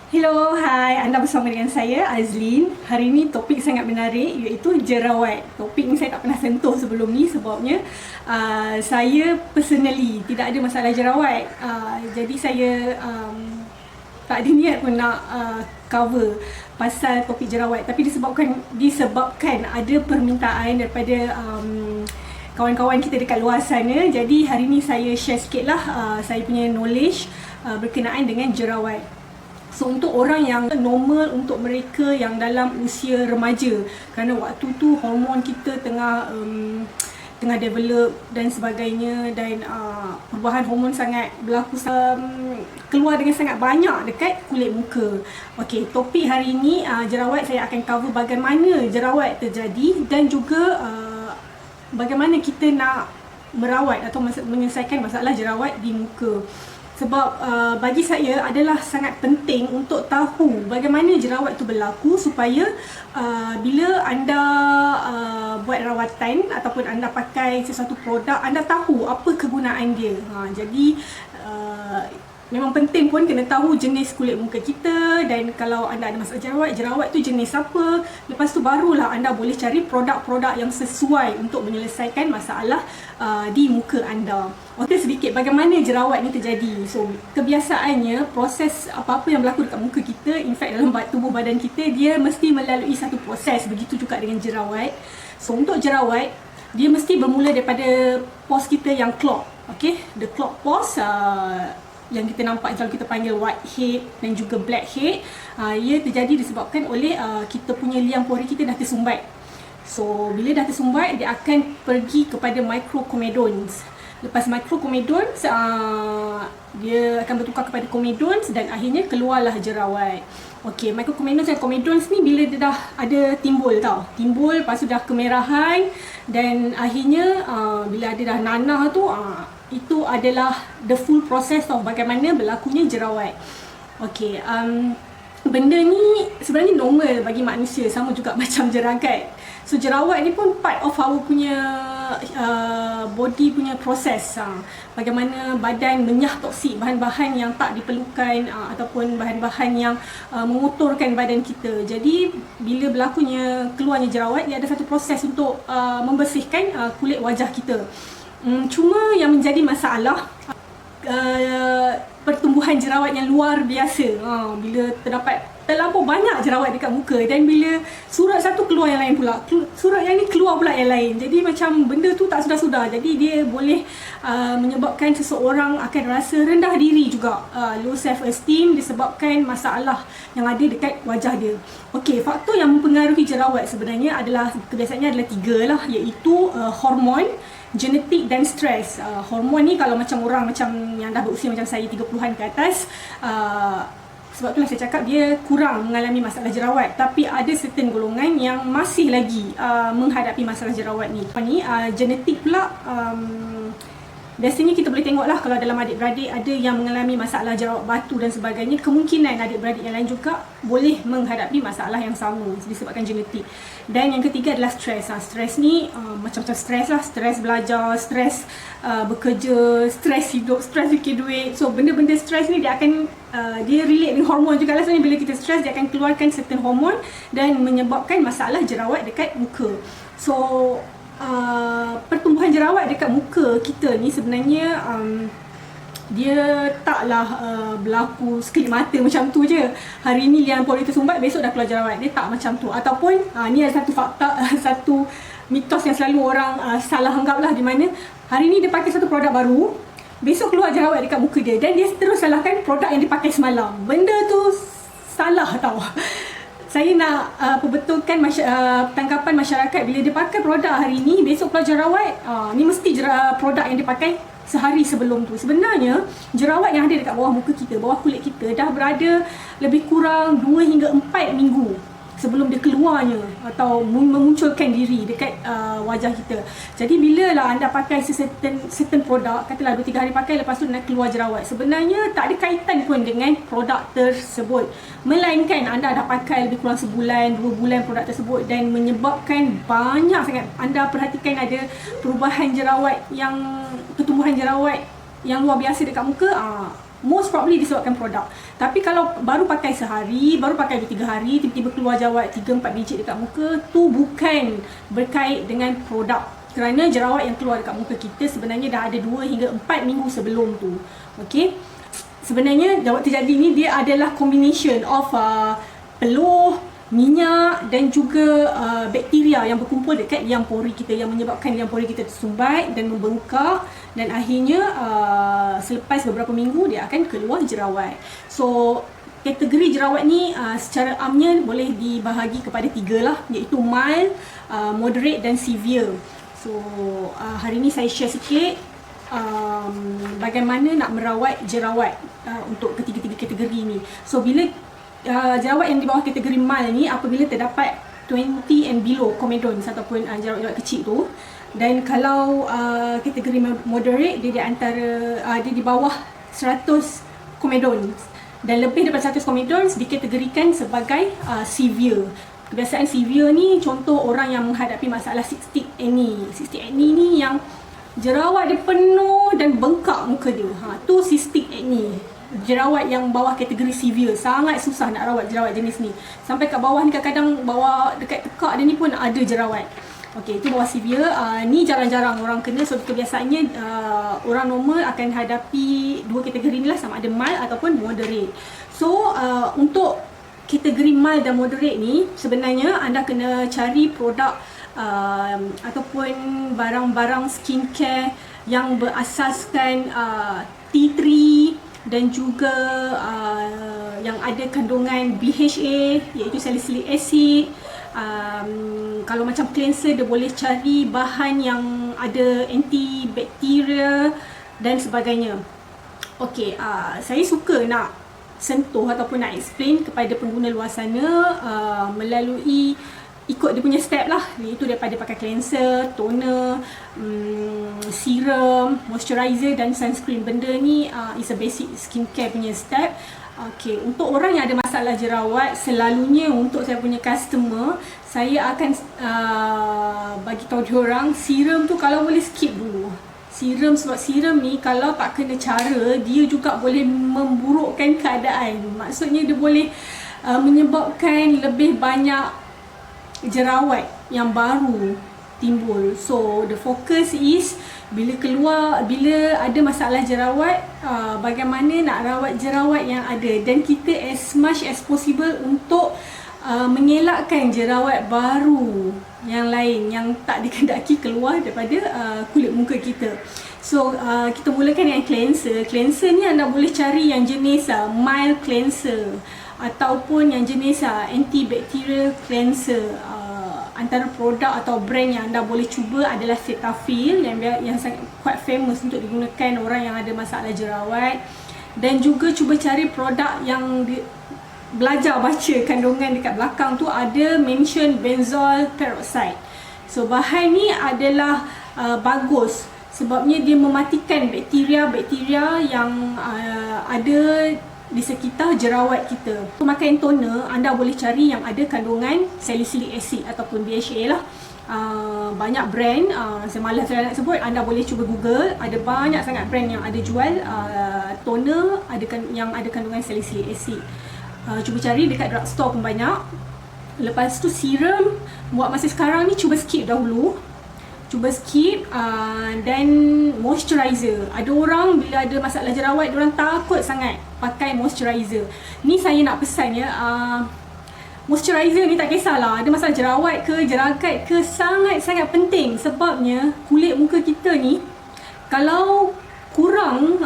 Hello, hai. Anda bersama dengan saya, Azlin. Hari ini topik sangat menarik iaitu jerawat. Topik ni saya tak pernah sentuh sebelum ni sebabnya saya personally tidak ada masalah jerawat. Jadi saya tak ada niat pun nak cover pasal topik jerawat. Tapi disebabkan ada permintaan daripada kawan-kawan kita dekat luar sana. Jadi hari ni saya share sikit lah saya punya knowledge berkenaan dengan jerawat. So untuk orang yang normal, untuk mereka yang dalam usia remaja, kerana waktu tu hormon kita tengah develop dan sebagainya, dan perubahan hormon sangat berlaku, keluar dengan sangat banyak dekat kulit muka. Okey, topik hari ini jerawat, saya akan cover bagaimana jerawat terjadi dan juga bagaimana kita nak merawat atau menyelesaikan masalah jerawat di muka. Sebab bagi saya adalah sangat penting untuk tahu bagaimana jerawat itu berlaku supaya bila anda buat rawatan ataupun anda pakai sesuatu produk, anda tahu apa kegunaan dia. Jadi memang penting pun kena tahu jenis kulit muka kita, dan kalau anda ada masalah jerawat tu jenis apa. Lepas tu barulah anda boleh cari produk-produk yang sesuai untuk menyelesaikan masalah di muka anda. Okey, sedikit bagaimana jerawat ni terjadi. So kebiasaannya proses apa-apa yang berlaku dekat muka kita, in fact dalam tubuh badan kita, dia mesti melalui satu proses. Begitu juga dengan jerawat. So untuk jerawat, dia mesti bermula daripada pores kita yang clog. Okey, the clog pores yang kita nampak, kalau kita panggil whitehead dan juga blackhead, ia terjadi disebabkan oleh kita punya liang pori kita dah tersumbat. So bila dah tersumbat, dia akan pergi kepada microcomedones. Lepas microcomedones, dia akan bertukar kepada comedones dan akhirnya keluarlah jerawat. Okey, microcomedones dan comedones ni bila dia dah ada timbul lepas tu dah kemerahan, dan akhirnya bila ada dah nanah tu, itu adalah the full process of bagaimana berlakunya jerawat. Okey, benda ni sebenarnya normal bagi manusia, sama juga macam jeragat. So jerawat ni pun part of our punya body punya proses. Bagaimana badan menyah toksik, bahan-bahan yang tak diperlukan, ataupun bahan-bahan yang mengotorkan badan kita. Jadi bila berlakunya keluarnya jerawat, dia ada satu proses untuk membersihkan kulit wajah kita. Cuma yang menjadi masalah pertumbuhan jerawat yang luar biasa. Bila terlampau banyak jerawat dekat muka, dan bila surat satu keluar yang lain pula, surat yang ni keluar pula yang lain. Jadi macam benda tu tak sudah-sudah. Jadi dia boleh menyebabkan seseorang akan rasa rendah diri juga, low self esteem, disebabkan masalah yang ada dekat wajah dia. Okey, faktor yang mempengaruhi jerawat sebenarnya kebiasaannya adalah 3 lah, iaitu hormon, genetik dan stres. Hormon ni kalau macam orang macam yang dah berusia macam saya 30-an ke atas, sebab itulah saya cakap dia kurang mengalami masalah jerawat. Tapi ada certain golongan yang masih lagi menghadapi masalah jerawat ni. Genetik pula, biasanya kita boleh tengok lah, kalau dalam adik-beradik ada yang mengalami masalah jerawat batu dan sebagainya, kemungkinan adik-beradik yang lain juga boleh menghadapi masalah yang sama disebabkan genetik. Dan yang ketiga adalah stres. Stres ni macam-macam stres lah. Stres belajar, stres bekerja, stres hidup, stres fikir duit. So benda-benda stres ni dia akan dia relate dengan hormon juga lah. Sebenarnya bila kita stres, dia akan keluarkan certain hormon dan menyebabkan masalah jerawat dekat muka. So pertumbuhan jerawat dekat muka kita ni sebenarnya dia taklah berlaku sekejap mata macam tu je. Hari ni liang pori tersumbat, besok dah keluar jerawat. Dia tak macam tu. Ataupun ni ada satu fakta, satu mitos yang selalu orang salah anggap lah, di mana hari ni dia pakai satu produk baru, besok keluar jerawat dekat muka dia, dan dia terus salahkan produk yang dia pakai semalam. Benda tu salah tau. Saya nak perbetulkan tanggapan masyarakat. Bila dia pakai produk hari ni, besok keluar jerawat, ni mesti produk yang dia pakai sehari sebelum tu. Sebenarnya jerawat yang ada dekat bawah muka kita, bawah kulit kita, dah berada lebih kurang 2 hingga 4 minggu sebelum dia keluarnya atau memunculkan diri dekat wajah kita. Jadi bila lah anda pakai certain produk, katalah 2-3 hari pakai, lepas tu nak keluar jerawat, sebenarnya tak ada kaitan pun dengan produk tersebut, melainkan anda dah pakai lebih kurang sebulan, 2 bulan produk tersebut, dan menyebabkan banyak sangat anda perhatikan ada perubahan jerawat, yang pertumbuhan jerawat yang luar biasa dekat muka. most probably disebabkan produk. Tapi kalau baru pakai sehari, baru pakai 2-3 hari, tiba-tiba keluar jerawat 3-4 biji dekat muka, tu bukan berkait dengan produk. Kerana jerawat yang keluar dekat muka kita sebenarnya dah ada 2 hingga 4 minggu sebelum tu. Okey. Sebenarnya jerawat terjadi ni dia adalah combination of peluh, minyak dan juga bakteria yang berkumpul dekat liang pori kita, yang menyebabkan liang pori kita tersumbat dan membengkak, dan akhirnya selepas beberapa minggu dia akan keluar jerawat. So kategori jerawat ni secara amnya boleh dibahagi kepada 3 lah, iaitu mild, moderate dan severe. So hari ni saya share sikit bagaimana nak merawat jerawat untuk ketiga-tiga kategori ni. So bila jerawat yang di bawah kategori mild ni, apabila terdapat 20 and below comedones ataupun jerawat-jerawat kecil tu, dan kalau kategori moderate dia di antara dia di bawah 100 comedones, dan lebih daripada 100 comedones dikategorikan sebagai severe. Kebiasaan severe ni contoh orang yang menghadapi masalah cystic acne. Cystic acne ni yang jerawat dia penuh dan bengkak muka dia. Tu cystic acne. Jerawat yang bawah kategori severe, sangat susah nak rawat jerawat jenis ni. Sampai kat bawah ni kadang-kadang bawah dekat tekak dia ni pun ada jerawat. Okey, itu bawah severe. Ni jarang-jarang orang kena. So kebiasaannya orang normal akan hadapi 2 kategori ni lah, sama ada mild ataupun moderate. So untuk kategori mild dan moderate ni sebenarnya anda kena cari produk ataupun barang-barang skincare yang berasaskan tea tree dan juga yang ada kandungan BHA, iaitu salicylic acid. Kalau macam cleanser, dia boleh cari bahan yang ada antibakteria dan sebagainya. Okey, saya suka nak sentuh ataupun nak explain kepada pengguna luar sana melalui ikut dia punya step lah, iaitu daripada pakai cleanser, toner, serum, moisturizer dan sunscreen. Benda ni is a basic skincare punya step. Okay, untuk orang yang ada masalah jerawat, selalunya untuk saya punya customer, saya akan bagi tahu diorang serum tu kalau boleh skip dulu. Serum, sebab serum ni kalau tak kena cara, dia juga boleh memburukkan keadaan. Maksudnya dia boleh menyebabkan lebih banyak jerawat yang baru timbul. So the focus is bila ada masalah jerawat, bagaimana nak rawat jerawat yang ada, dan kita as much as possible untuk mengelakkan jerawat baru yang lain yang tak dikehendaki keluar daripada kulit muka kita. So kita mulakan dengan cleanser. Cleanser ni anda boleh cari yang jenis mild cleanser ataupun yang jenis antibacterial cleanser. Antara produk atau brand yang anda boleh cuba adalah Cetaphil, yang sangat quite famous untuk digunakan orang yang ada masalah jerawat. Dan juga cuba cari produk yang belajar baca kandungan dekat belakang tu, ada mention benzoyl peroxide. So bahan ni adalah bagus sebabnya dia mematikan bakteria-bakteria yang ada di sekitar jerawat kita. Memakai toner, anda boleh cari yang ada kandungan salicylic acid ataupun BHA lah. Banyak brand, saya malas saya nak sebut, anda boleh cuba Google. Ada banyak sangat brand yang ada jual toner yang ada kandungan salicylic acid. Cuba cari dekat drugstore pun banyak. Lepas tu serum, buat masa sekarang ni cuba skip dahulu. Dan moisturizer. Ada orang bila ada masalah jerawat, diorang takut sangat pakai moisturizer. Ni saya nak pesan ya, moisturizer ni tak kisahlah ada masalah jerawat ke jeragat ke, sangat-sangat penting. Sebabnya kulit muka kita ni kalau kurang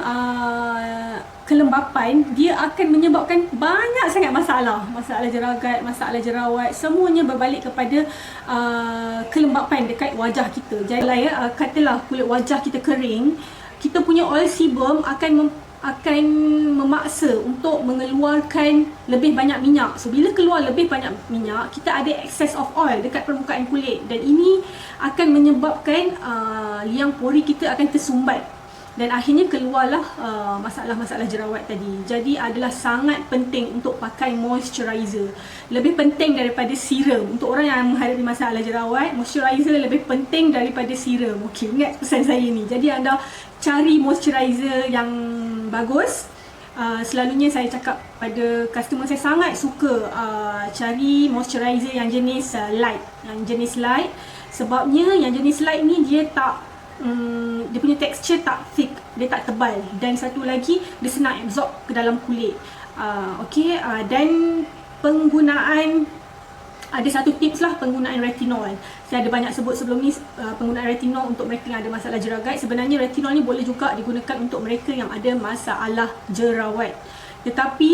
kelembapan, dia akan menyebabkan banyak sangat masalah jeragat, masalah jerawat, semuanya berbalik kepada kelembapan dekat wajah kita. Jadi katalah kulit wajah kita kering, kita punya oil sebum akan memaksa untuk mengeluarkan lebih banyak minyak. So bila keluar lebih banyak minyak, kita ada excess of oil dekat permukaan kulit, dan ini akan menyebabkan liang pori kita akan tersumbat, dan akhirnya keluarlah masalah-masalah jerawat tadi. Jadi adalah sangat penting untuk pakai moisturizer. Lebih penting daripada serum. Untuk orang yang menghadapi masalah jerawat, moisturizer lebih penting daripada serum. Okey, ingat pesan saya ni. Jadi anda cari moisturizer yang bagus, Selalunya saya cakap pada customer, saya sangat suka cari moisturizer yang jenis light. Sebabnya yang jenis light ni dia tak dia punya texture tak thick, dia tak tebal, dan satu lagi dia senang absorb ke dalam kulit. Dan penggunaan, ada satu tips lah, penggunaan retinol. Saya ada banyak sebut sebelum ni penggunaan retinol untuk mereka yang ada masalah jerawat. Sebenarnya retinol ni boleh juga digunakan untuk mereka yang ada masalah jerawat. Tetapi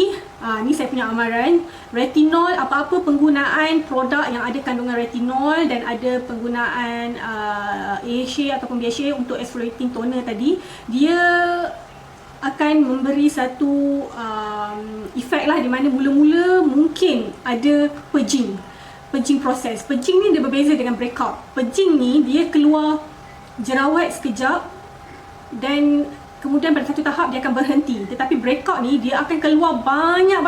ni saya punya amaran, retinol, apa-apa penggunaan produk yang ada kandungan retinol dan ada penggunaan AHA ataupun BHA untuk exfoliating toner tadi, dia akan memberi satu efek lah, di mana mula-mula mungkin ada purging proses. Purging ni dia berbeza dengan breakout. Purging ni dia keluar jerawat sekejap dan kemudian pada satu tahap dia akan berhenti. Tetapi breakout ni dia akan keluar banyak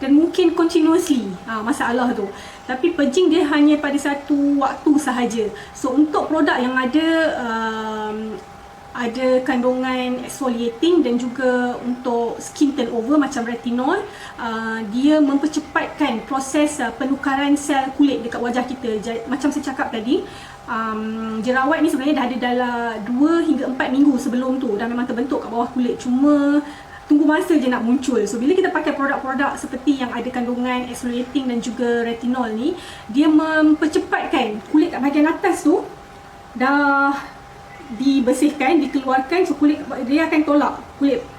dan mungkin continuously. Masalah tu. Tapi purging dia hanya pada satu waktu sahaja. So untuk produk yang ada kandungan exfoliating dan juga untuk skin turnover macam retinol, dia mempercepatkan proses penukaran sel kulit dekat wajah kita. Macam saya cakap tadi, jerawat ni sebenarnya dah ada dalam 2 hingga 4 minggu sebelum tu, dah memang terbentuk kat bawah kulit, cuma tunggu masa je nak muncul. So bila kita pakai produk-produk seperti yang ada kandungan exfoliating dan juga retinol ni, dia mempercepatkan kulit kat bahagian atas tu dah dibersihkan, dikeluarkan. So kulit dia akan tolak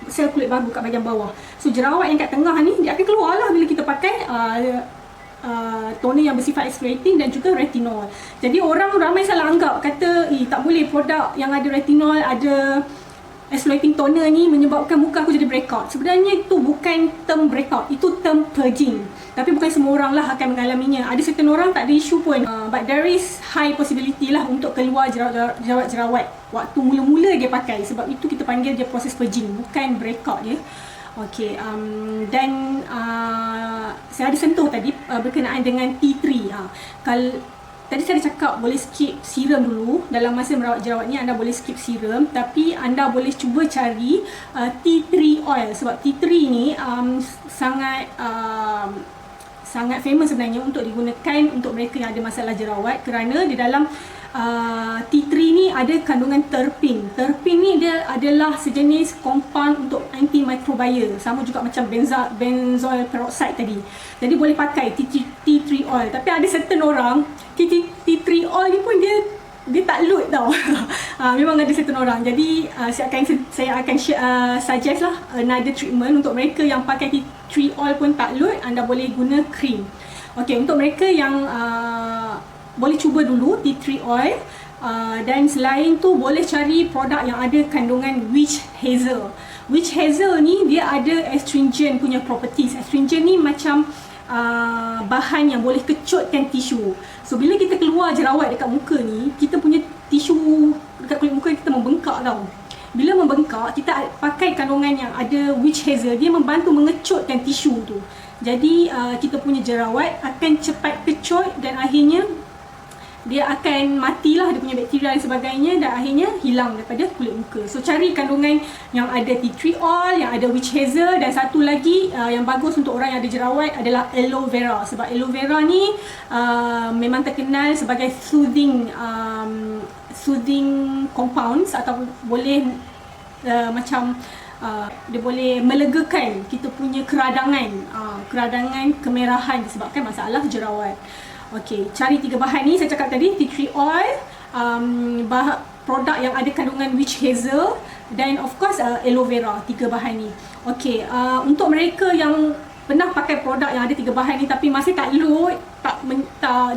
sel kulit baru kat bahagian bawah. So jerawat yang kat tengah ni dia akan keluar lah bila kita pakai toner yang bersifat exfoliating dan juga retinol. Jadi orang ramai salah anggap, kata tak boleh produk yang ada retinol, ada exfoliating toner ni menyebabkan muka aku jadi breakout. Sebenarnya itu bukan term breakout, itu term purging. Tapi bukan semua orang lah akan mengalaminya. Ada certain orang tak ada isu pun, but there is high possibility lah untuk keluar jerawat waktu mula-mula dia pakai. Sebab itu kita panggil dia proses purging, bukan breakout dia. Dan saya ada sentuh tadi berkenaan dengan T3. Tadi saya cakap boleh skip serum dulu. Dalam masa merawat jerawat ni anda boleh skip serum, tapi anda boleh cuba cari T3 oil. Sebab T3 ni sangat famous sebenarnya untuk digunakan untuk mereka yang ada masalah jerawat, kerana di dalam T3 ni ada kandungan terpin. Terpin ni dia adalah sejenis compound untuk antimicrobial, sama juga macam benzoyl peroxide tadi. Jadi boleh pakai T3 oil. Tapi ada certain orang, T3 oil ni pun dia tak load tau. Memang ada certain orang. Jadi saya akan suggest lah another treatment untuk mereka yang pakai T3 oil pun tak load. Anda boleh guna cream. Untuk mereka yang boleh cuba dulu T3 oil, dan selain tu boleh cari produk yang ada kandungan witch hazel. Witch hazel ni dia ada astringent punya properties. Astringent ni macam bahan yang boleh kecutkan tisu. So bila kita keluar jerawat dekat muka ni, kita punya tisu dekat kulit muka kita membengkak tau. Bila membengkak, kita pakai kandungan yang ada witch hazel, dia membantu mengecutkan tisu tu. Jadi kita punya jerawat akan cepat kecut dan akhirnya dia akan matilah, dia punya bakteria dan sebagainya, dan akhirnya hilang daripada kulit muka. So cari kandungan yang ada tea tree oil, yang ada witch hazel, dan satu lagi yang bagus untuk orang yang ada jerawat adalah aloe vera. Sebab aloe vera ni memang terkenal sebagai soothing compounds, atau boleh dia boleh melegakan kita punya keradangan kemerahan disebabkan masalah jerawat. Cari 3 bahan ni saya cakap tadi, tea tree oil, produk yang ada kandungan witch hazel, dan of course aloe vera. 3 bahan ni. Untuk mereka yang pernah pakai produk yang ada 3 bahan ni tapi masih tak load,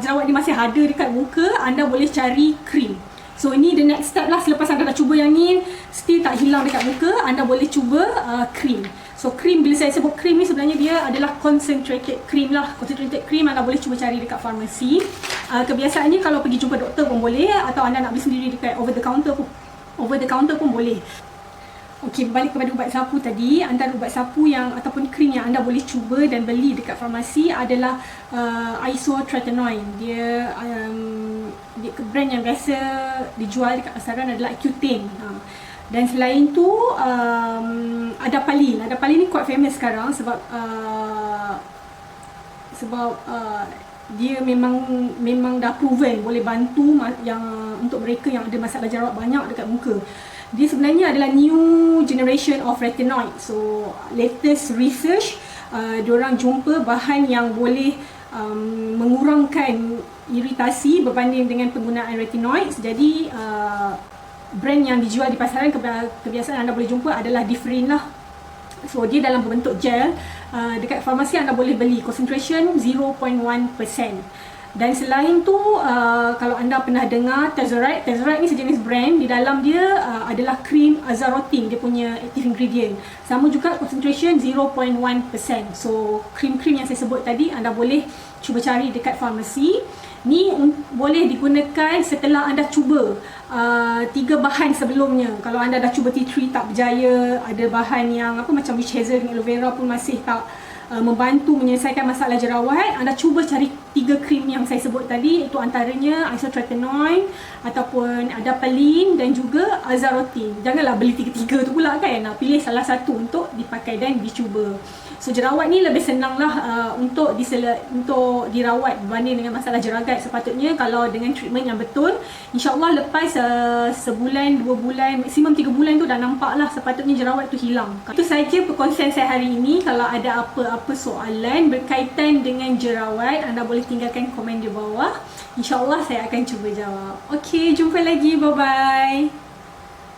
jerawat ni masih ada dekat muka, anda boleh cari cream. So ini the next step lah. Selepas anda dah cuba yang ni still tak hilang dekat muka, anda boleh cuba cream. So cream, bila saya sebut cream ni sebenarnya dia adalah concentrated cream lah. Concentrated cream anda boleh cuba cari dekat farmasi. Kebiasaannya kalau pergi jumpa doktor pun boleh, atau anda nak beli sendiri dekat over the counter pun boleh. Balik kepada ubat sapu tadi. Antara ubat sapu yang ataupun krim yang anda boleh cuba dan beli dekat farmasi adalah isotretinoin. Dia brand yang biasa dijual dekat pasaran adalah Accutane. Dan selain tu Adapalene. Adapalene ni quite famous sekarang sebab dia memang dah proven boleh bantu yang untuk mereka yang ada masalah jerawat banyak dekat muka. Dia sebenarnya adalah new generation of retinoid. So latest research, diorang jumpa bahan yang boleh mengurangkan iritasi berbanding dengan penggunaan retinoid. Jadi brand yang dijual di pasaran kebiasaan anda boleh jumpa adalah Differin lah. So dia dalam bentuk gel. Dekat farmasi anda boleh beli, concentration 0.1%. Dan selain tu, kalau anda pernah dengar Tazorite, Tazorite ni sejenis brand. Di dalam dia adalah krim azarotin, dia punya active ingredient. Sama juga concentration 0.1%. So krim-krim yang saya sebut tadi anda boleh cuba cari dekat farmasi. Ni boleh digunakan setelah anda cuba 3 bahan sebelumnya. Kalau anda dah cuba tea tree tak berjaya, ada bahan yang macam witch hazel dengan aloe vera pun masih tak membantu menyelesaikan masalah jerawat, anda cuba cari 3 krim yang saya sebut tadi, itu antaranya isotretinoin ataupun Adapalene dan juga azarotin. Janganlah beli 3-3 tu pula kan, pilih salah satu untuk dipakai dan dicuba. So jerawat ni lebih senang lah untuk dirawat berbanding dengan masalah jeragat. Sepatutnya kalau dengan treatment yang betul, insyaAllah lepas sebulan, 2 bulan, maksimum 3 bulan tu dah nampak lah sepatutnya jerawat tu hilang. Itu saja perkongsian saya hari ini. Kalau ada apa-apa soalan berkaitan dengan jerawat, anda boleh tinggalkan komen di bawah. InsyaAllah saya akan cuba jawab. Okey, jumpa lagi. Bye-bye.